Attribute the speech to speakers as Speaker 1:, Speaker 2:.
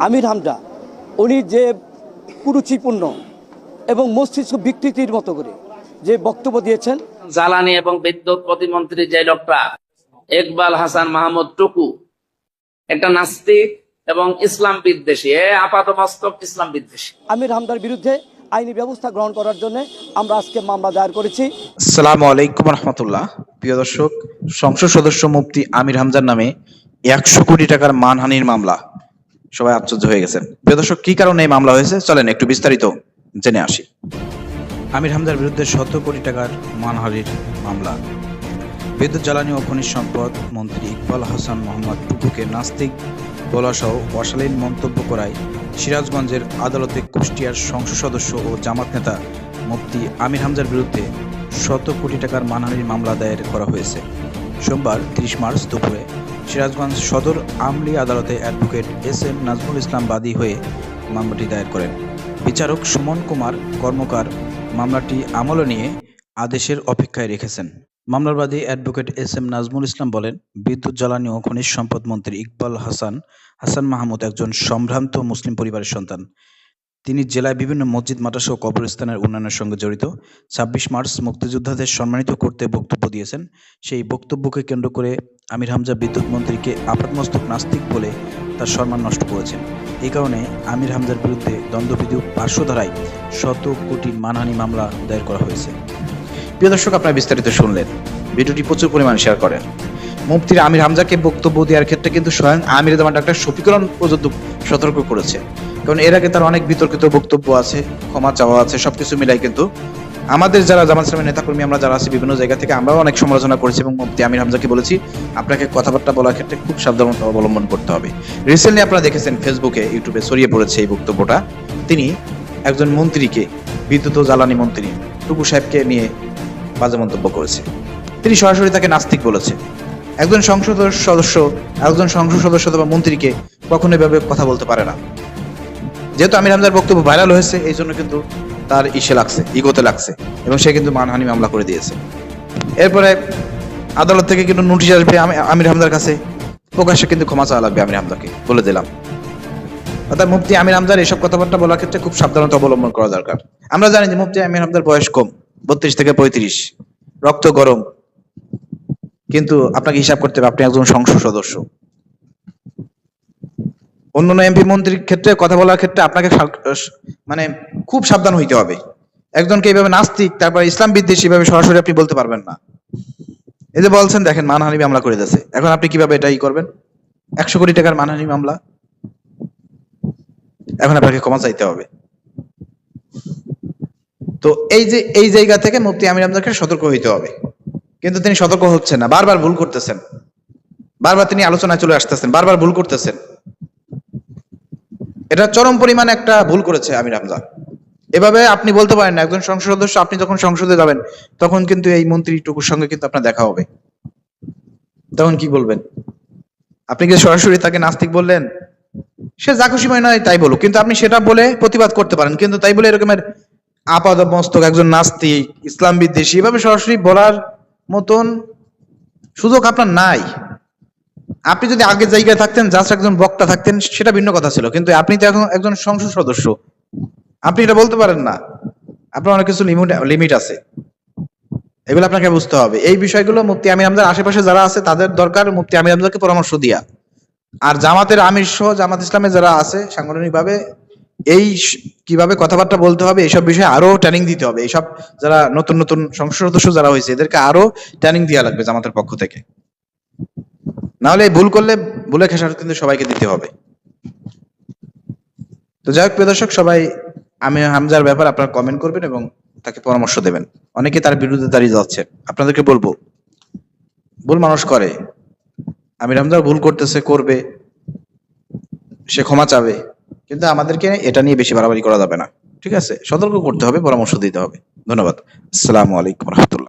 Speaker 1: আমির হামজা উনি যে কুরুচিপূর্ণ এবং মস্তিষ্ক বিকৃতির মতো করে যে বক্তব্য দিয়েছেন,
Speaker 2: জ্বালানি এবং বিদ্যুৎ প্রতিমন্ত্রী যে লোকটা ইকবাল হাসান মাহমুদ টুকু একটা নাস্তিক এবং ইসলাম বিদ্বেষী, আপাতমস্তক ইসলাম বিদ্বেষী।
Speaker 1: আমির হামজার বিরুদ্ধে আইনি ব্যবস্থা গ্রহণ করার জন্য আমরা আজকে মামলা দায়ের করেছি।
Speaker 3: আসসালামু আলাইকুম রহমতুল্লাহ। প্রিয় দর্শক, সংসদ সদস্য মুফতি আমির হামজার নামে 100 কোটি টাকার মানহানির মামলা। সবাই আশ্চর্য হয়ে গেছেন। প্রিয় দর্শক, কি কারণে এই মামলা হয়েছে চলেন একটু বিস্তারিত জেনে আসি। আমির হামজার বিরুদ্ধে 100 কোটি টাকার মানহানির মামলা। বিদ্যুৎ জ্বালানি ও খনিজ সম্পদ মন্ত্রী ইকবাল হাসান মোহাম্মদ টুকুকে নাস্তিক বলাসহ অশালীন মন্তব্য করায় সিরাজগঞ্জের আদালতে কুষ্টিয়ার সংসদ সদস্য ও জামাত নেতা মুফতি আমির হামজার বিরুদ্ধে 100 কোটি টাকার মানহানির মামলা দায়ের করা হয়েছে। সোমবার 30 মার্চ দুপুরে সিরাজগঞ্জ সদর আমলি আদালতে অ্যাডভোকেট এস.এম. নাজমুল ইসলাম বাদী হয়ে মামলাটি দায়ের করেন। বিচারক সুমন কুমার কর্মকার মামলাটি আমলে নিয়ে আদেশের অপেক্ষায় রেখেছেন। মামলার বাদী অ্যাডভোকেট এস.এম. নাজমুল ইসলাম বলেন, বিদ্যুৎ জ্বালানি ও খনিজ সম্পদ মন্ত্রী ইকবাল হাসান মাহমুদ একজন সম্ভ্রান্ত মুসলিম পরিবারের সন্তান। তিনি জেলায় বিভিন্ন মসজিদ মাদ্রাসা ও কবরস্থানের উন্নয়নের সঙ্গে জড়িত। 26 মার্চ মুক্তিযোদ্ধাদের সম্মানিত করতে বক্তব্য দিয়েছেন। সেই বক্তব্যকে কেন্দ্র করে আমির হামজা বিদ্যুৎ মন্ত্রীকে আপাতমস্তক নাস্তিক বলে তার সম্মান নষ্ট করেছেন। এই কারণে আমির হামজার বিরুদ্ধে দণ্ডবিধি 500 ধারায় 100 কোটি মানহানি মামলা দায়ের করা হয়েছে। প্রিয় দর্শক, আপনারা বিস্তারিত শুনলেন। ভিডিওটি প্রচুর পরিমাণ শেয়ার করেন। মুফতি আমির হামজাকে বক্তব্য দেওয়ার ক্ষেত্রে কিন্তু স্বয়ং আমির জামান ডাক্তার শফিকুল পর্যন্ত সতর্ক করেছে, কারণ এর আগে তার অনেক বিতর্কিত বক্তব্য আছে, ক্ষমা চাওয়া আছে, সবকিছু মিলাই কিন্তু আমাদের যারা জামাত ইসলামের নেতাকর্মী আমরা যারা আছি বিভিন্ন জায়গা থেকে আমরাও অনেক সমালোচনা করেছি এবং মুফতি আমির হামজাকে বলেছি আপনাকে কথাবার্তা বলার ক্ষেত্রে খুব সাবধানতা অবলম্বন করতে হবে। রিসেন্টলি আপনারা দেখেছেন ফেসবুকে ইউটিউবে ছড়িয়ে পড়েছে এই বক্তব্যটা। তিনি একজন মন্ত্রীকে, বিদ্যুৎ ও জ্বালানি মন্ত্রী টুকু সাহেবকে নিয়ে বাজে মন্তব্য করেছে। তিনি সরাসরি তাকে নাস্তিক বলেছে। একজন সংসদ সদস্য অথবা মন্ত্রীকে কখনো এভাবে কথা বলতে পারে না। যেহেতু আমির হামজার বক্তব্য ভাইরাল হয়েছে, এই জন্য কিন্তু তার ইগোতে লাগছে এবং সে কিন্তু মানহানি মামলা করে দিয়েছে। এরপরে আদালত থেকে কিন্তু নোটিশ আসবে আমির হামজার কাছে, প্রকাশ্যে কিন্তু ক্ষমা চাওয়া লাগবে আমির হামজাকে, বলে দিলাম। অর্থাৎ মুফতি আমির হামজার এসব কথাবার্তা বলার ক্ষেত্রে খুব সাবধানতা অবলম্বন করা দরকার। আমরা জানি যে মুফতি আমির হামজার বয়স কম, 32 থেকে 35, রক্ত গরম, কিন্তু আপনাকে হিসাব করতে হবে আপনি একজন সংসদ সদস্য। অন্যান্য এমপি মন্ত্রীর ক্ষেত্রে কথা বলার ক্ষেত্রে আপনাকে মানে খুব সাবধান হইতে হবে। একজনকে এইভাবে নাস্তিক তারপর ইসলাম বিদ্বেষী ভাবে সরাসরি আপনি বলতে পারবেন না। এই যে বলছেন, দেখেন মানহানি মামলা করে দিয়েছে, এখন আপনি কিভাবে এটাই করবেন? 100 কোটি টাকার মানহানি মামলা, এখন আপনাকে ক্ষমা চাইতে হবে। তো এই জায়গা থেকে মুফতি আমির হামজাকে সতর্ক হইতে হবে, কিন্তু তিনি সতর্ক হচ্ছেন না, বারবার ভুল করতেছেন, বারবার তিনি আলোচনায় চলে আসতেছেন, বারবার ভুল করতেছেন। এটা চরম পরিমাণে একটা ভুল করেছে আমির হামজা। এভাবে আপনি বলতে পারেন না। একজন সংসদ সদস্য, আপনি যখন সংসদে যাবেন তখন কিন্তু এই মন্ত্রী টুকুর সঙ্গে কিন্তু আপনার দেখা হবে, তখন কি বলবেন? আপনি কি সরাসরি তাকে নাস্তিক বললেন? সে যা খুশি মনে হয় তাই বলুক, কিন্তু আপনি সেটা বলে প্রতিবাদ করতে পারেন, কিন্তু তাই বলে এরকমের আপাদমস্তক একজন নাস্তিক ইসলাম বিদ্বেষী এভাবে সরাসরি বলার মতন সুযোগ আপনার নাই। আপনি যদি আগের জায়গায় থাকতেন, জাস্ট একজন বক্তা থাকতেন, সেটা ভিন্ন কথা ছিল, কিন্তু আপনি তো এখন একজন সংসদ সদস্য, আপনি এটা বলতে পারেন না। আপনার অনেক কিছু লিমিট আছে, এগুলো আপনাকে বুঝতে হবে। এই বিষয়গুলো মুফতি আমির হামজার আশেপাশে যারা আছে তাদের দরকার মুফতি আমির হামজাকে পরামর্শ দিয়া। আর জামাতের আমির সহ জামাত ইসলামে যারা আছে সাংগঠনিকভাবে এই কিভাবে কথাবার্তা বলতে হবে এইসব বিষয়ে আরো ট্রেনিং দিতে হবে। এইসব যারা নতুন নতুন সংসদ সদস্য যারা হয়েছে এদেরকে আরো ট্রেনিং দেওয়া লাগবে জামাতের পক্ষ থেকে, নাহলে ভুল করলে ভুলে খেসারত কিন্তু সবাইকে দিতে হবে। তো যাই হোক, প্রিয় দর্শক, সবাই আমির হামজার ব্যাপার আপনারা কমেন্ট করবেন এবং তাকে পরামর্শ দেবেন। অনেকে তার বিরুদ্ধে দাঁড়িয়ে যাচ্ছে, আপনাদেরকে বলবো ভুল মানুষ করে, আমির হামজা ভুল করতেছে, করবে, সে ক্ষমা চাবে, কিন্তু আমাদেরকে এটা নিয়ে বেশি বাড়াবাড়ি করা যাবে না। ঠিক আছে, সতর্ক করতে হবে, পরামর্শ দিতে হবে। ধন্যবাদ। আসসালামু আলাইকুম রহমতুল্লাহ।